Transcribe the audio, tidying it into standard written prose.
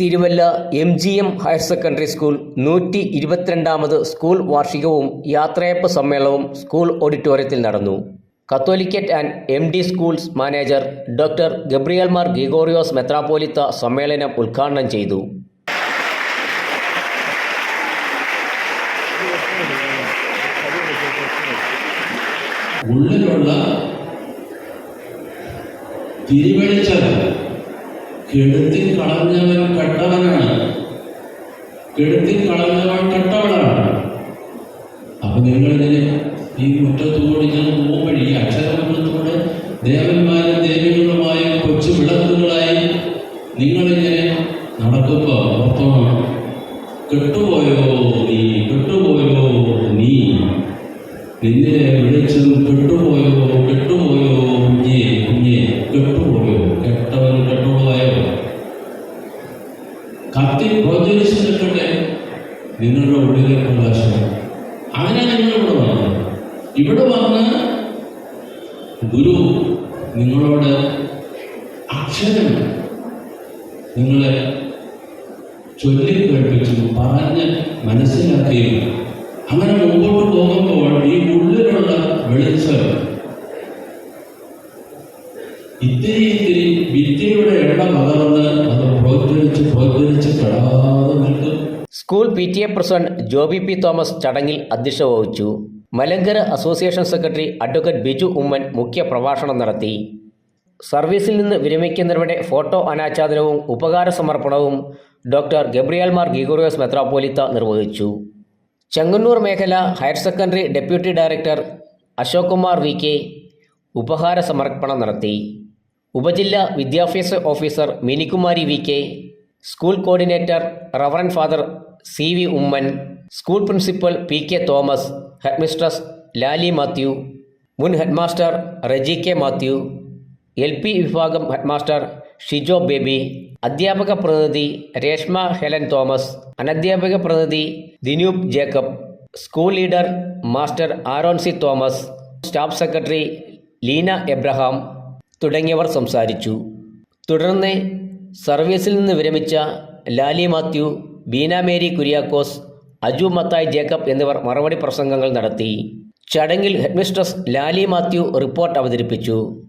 Thiruvalla MGM higher secondary school 122ാമത് school വാർഷികവും യാത്രയയപ്പ് സമ്മേളനവും സ്കൂൾ ഓഡിറ്റോറിയത്തിൽ നടന്നു. Catholicate and MD schools manager doctor Gabriel Mar Gregorios മെത്രാപ്പോലീത്ത സമ്മേളനം ഉദ്ഘാടനം ചെയ്തു. ഉള്ളിലുള്ള തിരിവെളിച്ചത് കെടുത്തി കളഞ്ഞവൻ കെട്ടവനാണ്, കെടുത്തി കളഞ്ഞവൻ കെട്ടവനാണ്. അപ്പൊ നിങ്ങളിതിന് ഈ മുറ്റത്തുകൂടി ഞാൻ പോകുമ്പഴി അക്ഷരമുറ്റത്തൂടെ ദേവന്മാരും ദേവികളുമായ കൊച്ചു വിളക്കുകളായി നിങ്ങളിങ്ങനെ നടക്കുമ്പോ ഓർത്തോണം, കെട്ടുപോയോ നീ, കെട്ടുപോയോ നീ, നിന്നെ വിളിച്ചതും കെട്ടുപോയോ, കെട്ടുപോയോ കുഞ്ഞേ, കുഞ്ഞേ കെട്ടുപോയോ, കെട്ടവൻ കെട്ടുപോയോ. കത്തി പ്രോജ്വലിച്ച് നിൽക്കട്ടെ നിങ്ങളുടെ ഉള്ളിലെ പ്രകാശം. അങ്ങനെ നിങ്ങൾ ഇവിടെ വന്നു. ഇവിടെ വന്ന് ഗുരു നിങ്ങളോട് അക്ഷരം നിങ്ങളെ ചൊല്ലിക്കേൾപ്പിച്ചു, പറഞ്ഞ് മനസ്സിലാക്കുകയും അങ്ങനെ മുമ്പോട്ട് പോകുമ്പോൾ ഈ ഉള്ളിലുള്ള വെളിച്ചം ഇത്തിരി ഇത്തിരി വിദ്യയുടെ എണ്ണ പകർന്ന് അത് പ്രോജ്വലിച്ച് പെടാതെ നിൽക്കും. School PTA president Joby P. Thomas ചടങ്ങിൽ അധ്യക്ഷത വഹിച്ചു. Malankara association secretary advocate Biju Oommen മുഖ്യ പ്രഭാഷണം നടത്തി. സർവീസിൽ നിന്ന് വിരമിക്കുന്നവരുടെ ഫോട്ടോ അനാച്ഛാദനവും ഉപകാര സമർപ്പണവും ഡോക്ടർ ഗബ്രിയേൽ മാർ ഗ്രിഗോറിയോസ് മെത്രാപ്പോലീത്ത നിർവഹിച്ചു. ചെങ്ങന്നൂർ മേഖല higher secondary deputy director Ashok Kumar VK ഉപഹാര സമർപ്പണം നടത്തി. ഉപജില്ലാ വിദ്യാഭ്യാസ officer Minikumari VK, school coordinator reverend father CV Oommen, school principal PK Thomas, headmistress Lali Mathew, മുൻ headmaster Reji K. Mathew, LP വിഭാഗം ഹെഡ്മാസ്റ്റർ ഷിജോ ബേബി, അധ്യാപക പ്രതിനിധി രേഷ്മ ഹെലൻ തോമസ്, അനധ്യാപക പ്രതിനിധി Dinoop Jacob, school leader master Aaron C. Thomas, staff secretary Leena Abraham തുടങ്ങിയവർ സംസാരിച്ചു. തുടർന്ന് സർവീസിൽ നിന്ന് വിരമിച്ച ലാലി മാത്യു, ബീന മേരി കുര്യാക്കോസ്, അജു മത്തായി ജേക്കബ് എന്നിവർ മറുപടി പ്രസംഗങ്ങൾ നടത്തി. ചടങ്ങിൽ ഹെഡ്മിസ്ട്രസ് ലാലി മാത്യു റിപ്പോർട്ട് അവതരിപ്പിച്ചു.